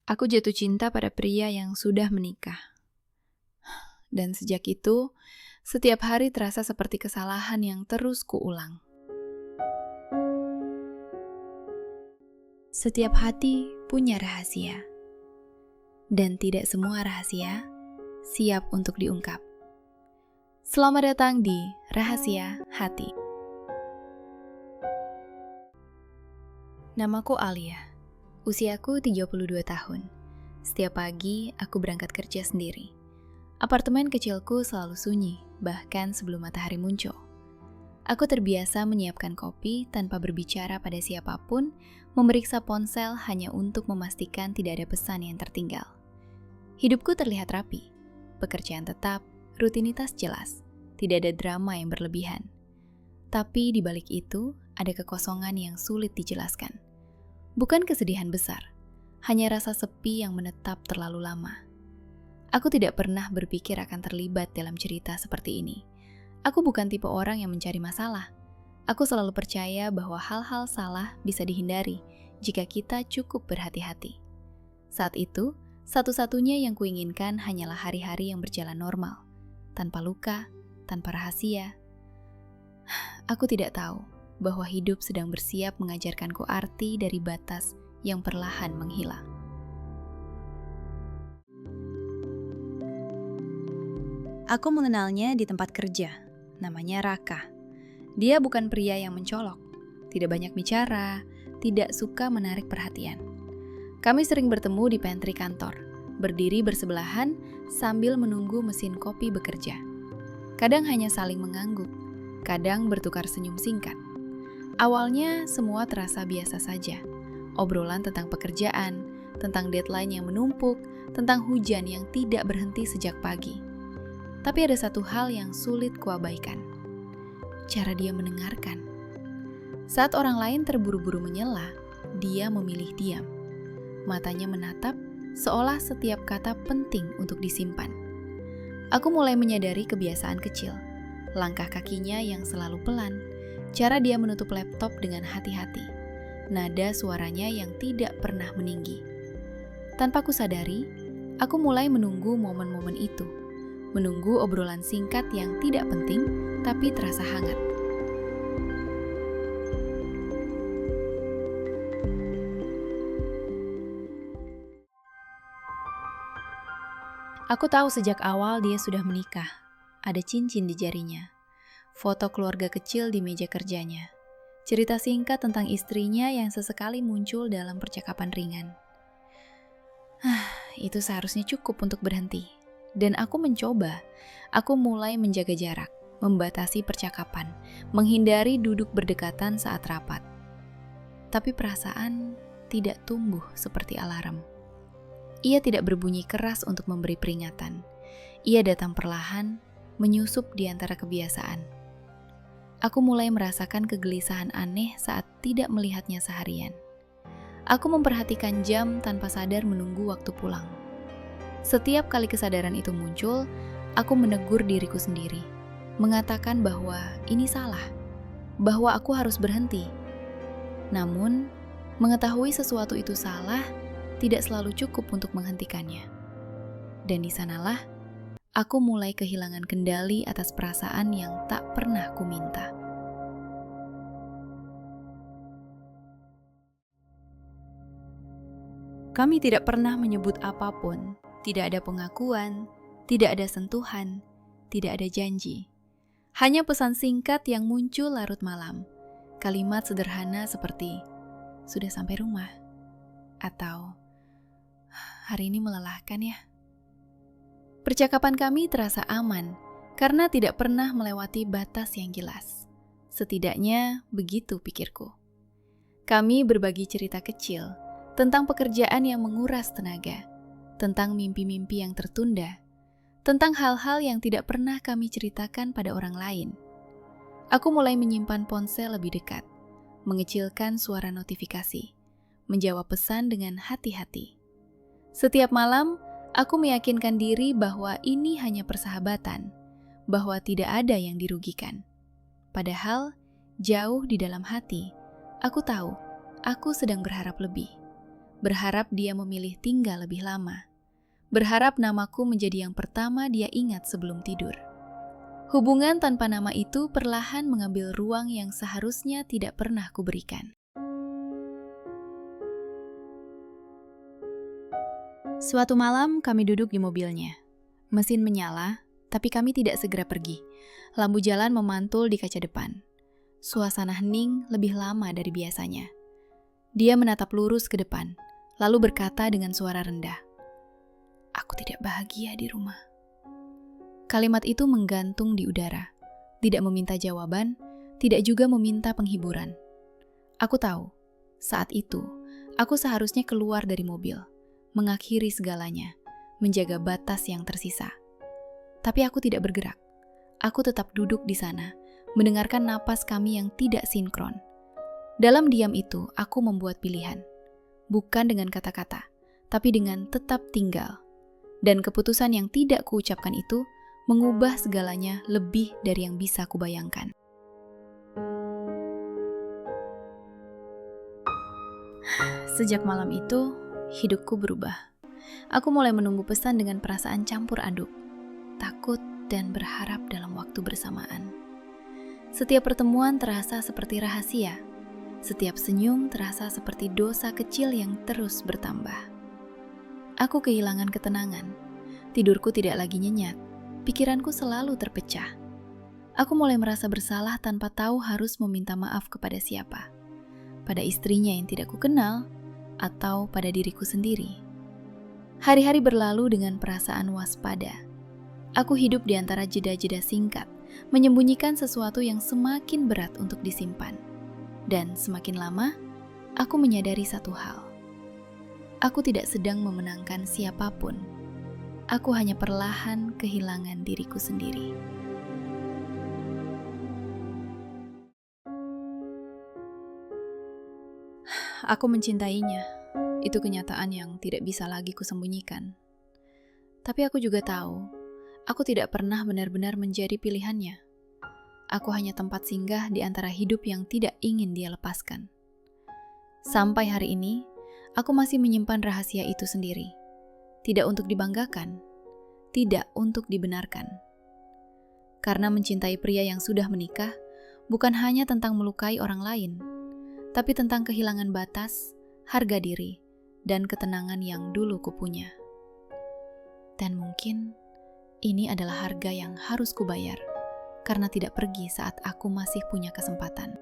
Aku jatuh cinta pada pria yang sudah menikah. Dan sejak itu, setiap hari terasa seperti kesalahan yang terus kuulang. Setiap hati punya rahasia. Dan tidak semua rahasia siap untuk diungkap. Selamat datang di Rahasia Hati. Namaku Alia. Usiaku 32 tahun. Setiap pagi, aku berangkat kerja sendiri. Apartemen kecilku selalu sunyi, bahkan sebelum matahari muncul. Aku terbiasa menyiapkan kopi tanpa berbicara pada siapapun, memeriksa ponsel hanya untuk memastikan tidak ada pesan yang tertinggal. Hidupku terlihat rapi, pekerjaan tetap, rutinitas jelas, tidak ada drama yang berlebihan. Tapi di balik itu, ada kekosongan yang sulit dijelaskan. Bukan kesedihan besar, hanya rasa sepi yang menetap terlalu lama. Aku tidak pernah berpikir akan terlibat dalam cerita seperti ini. Aku bukan tipe orang yang mencari masalah. Aku selalu percaya bahwa hal-hal salah bisa dihindari jika kita cukup berhati-hati. Saat itu, satu-satunya yang kuinginkan hanyalah hari-hari yang berjalan normal, tanpa luka, tanpa rahasia. Aku tidak tahu bahwa hidup sedang bersiap mengajarkanku arti dari batas yang perlahan menghilang. Aku mengenalnya di tempat kerja, namanya Raka. Dia bukan pria yang mencolok, tidak banyak bicara, tidak suka menarik perhatian. Kami sering bertemu di pantry kantor, berdiri bersebelahan sambil menunggu mesin kopi bekerja. Kadang hanya saling mengangguk, kadang bertukar senyum singkat. Awalnya semua terasa biasa saja. Obrolan tentang pekerjaan, tentang deadline yang menumpuk, tentang hujan yang tidak berhenti sejak pagi. Tapi ada satu hal yang sulit kuabaikan. Cara dia mendengarkan. Saat orang lain terburu-buru menyela, dia memilih diam. Matanya menatap, seolah setiap kata penting untuk disimpan. Aku mulai menyadari kebiasaan kecil. Langkah kakinya yang selalu pelan. Cara dia menutup laptop dengan hati-hati. Nada suaranya yang tidak pernah meninggi. Tanpa kusadari, aku mulai menunggu momen-momen itu. Menunggu obrolan singkat yang tidak penting, tapi terasa hangat. Aku tahu sejak awal dia sudah menikah. Ada cincin di jarinya. Foto keluarga kecil di meja kerjanya. Cerita singkat tentang istrinya yang sesekali muncul dalam percakapan ringan. Itu seharusnya cukup untuk berhenti. Dan aku mencoba. Aku mulai menjaga jarak, membatasi percakapan, menghindari duduk berdekatan saat rapat. Tapi perasaan tidak tumbuh seperti alarm. Ia tidak berbunyi keras untuk memberi peringatan. Ia datang perlahan, menyusup di antara kebiasaan. Aku mulai merasakan kegelisahan aneh saat tidak melihatnya seharian. Aku memperhatikan jam tanpa sadar menunggu waktu pulang. Setiap kali kesadaran itu muncul, aku menegur diriku sendiri, mengatakan bahwa ini salah, bahwa aku harus berhenti. Namun, mengetahui sesuatu itu salah tidak selalu cukup untuk menghentikannya. Dan di sanalah aku mulai kehilangan kendali atas perasaan yang tak pernah kuminta. Kami tidak pernah menyebut apapun, tidak ada pengakuan, tidak ada sentuhan, tidak ada janji. Hanya pesan singkat yang muncul larut malam. Kalimat sederhana seperti, "Sudah sampai rumah?" Atau, "Hari ini melelahkan ya?" Percakapan kami terasa aman karena tidak pernah melewati batas yang jelas. Setidaknya begitu pikirku. Kami berbagi cerita kecil tentang pekerjaan yang menguras tenaga, tentang mimpi-mimpi yang tertunda, tentang hal-hal yang tidak pernah kami ceritakan pada orang lain. Aku mulai menyimpan ponsel lebih dekat, mengecilkan suara notifikasi, menjawab pesan dengan hati-hati. Setiap malam, aku meyakinkan diri bahwa ini hanya persahabatan, bahwa tidak ada yang dirugikan. Padahal, jauh di dalam hati, aku tahu aku sedang berharap lebih. berharap dia memilih tinggal lebih lama, berharap namaku menjadi yang pertama dia ingat sebelum tidur. Hubungan tanpa nama itu perlahan mengambil ruang yang seharusnya tidak pernah kuberikan. Suatu malam kami duduk di mobilnya. Mesin menyala, tapi kami tidak segera pergi. Lampu jalan memantul di kaca depan. Suasana hening lebih lama dari biasanya. Dia menatap lurus ke depan, lalu berkata dengan suara rendah, "Aku tidak bahagia di rumah." Kalimat itu menggantung di udara, tidak meminta jawaban, tidak juga meminta penghiburan. Aku tahu, saat itu, aku seharusnya keluar dari mobil, mengakhiri segalanya, menjaga batas yang tersisa. Tapi aku tidak bergerak. Aku tetap duduk di sana, mendengarkan napas kami yang tidak sinkron. Dalam diam itu, aku membuat pilihan. Bukan dengan kata-kata, tapi dengan tetap tinggal. Dan keputusan yang tidak kuucapkan itu mengubah segalanya lebih dari yang bisa kubayangkan. Sejak malam itu, hidupku berubah. Aku mulai menunggu pesan dengan perasaan campur aduk, takut dan berharap dalam waktu bersamaan. Setiap pertemuan terasa seperti rahasia. Setiap senyum terasa seperti dosa kecil yang terus bertambah. Aku kehilangan ketenangan. Tidurku tidak lagi nyenyak. Pikiranku selalu terpecah. Aku mulai merasa bersalah tanpa tahu harus meminta maaf kepada siapa. Pada istrinya yang tidak kukenal, atau pada diriku sendiri. Hari-hari berlalu dengan perasaan waspada. Aku hidup di antara jeda-jeda singkat, menyembunyikan sesuatu yang semakin berat untuk disimpan. Dan semakin lama, aku menyadari satu hal. Aku tidak sedang memenangkan siapapun. Aku hanya perlahan kehilangan diriku sendiri. Aku mencintainya. Itu kenyataan yang tidak bisa lagi kusembunyikan. Tapi aku juga tahu, aku tidak pernah benar-benar menjadi pilihannya. Aku hanya tempat singgah di antara hidup yang tidak ingin dia lepaskan. Sampai hari ini, aku masih menyimpan rahasia itu sendiri. Tidak untuk dibanggakan, tidak untuk dibenarkan. Karena mencintai pria yang sudah menikah, bukan hanya tentang melukai orang lain, tapi tentang kehilangan batas, harga diri, dan ketenangan yang dulu kupunya. Dan mungkin ini adalah harga yang harus kubayar, karena tidak pergi saat aku masih punya kesempatan.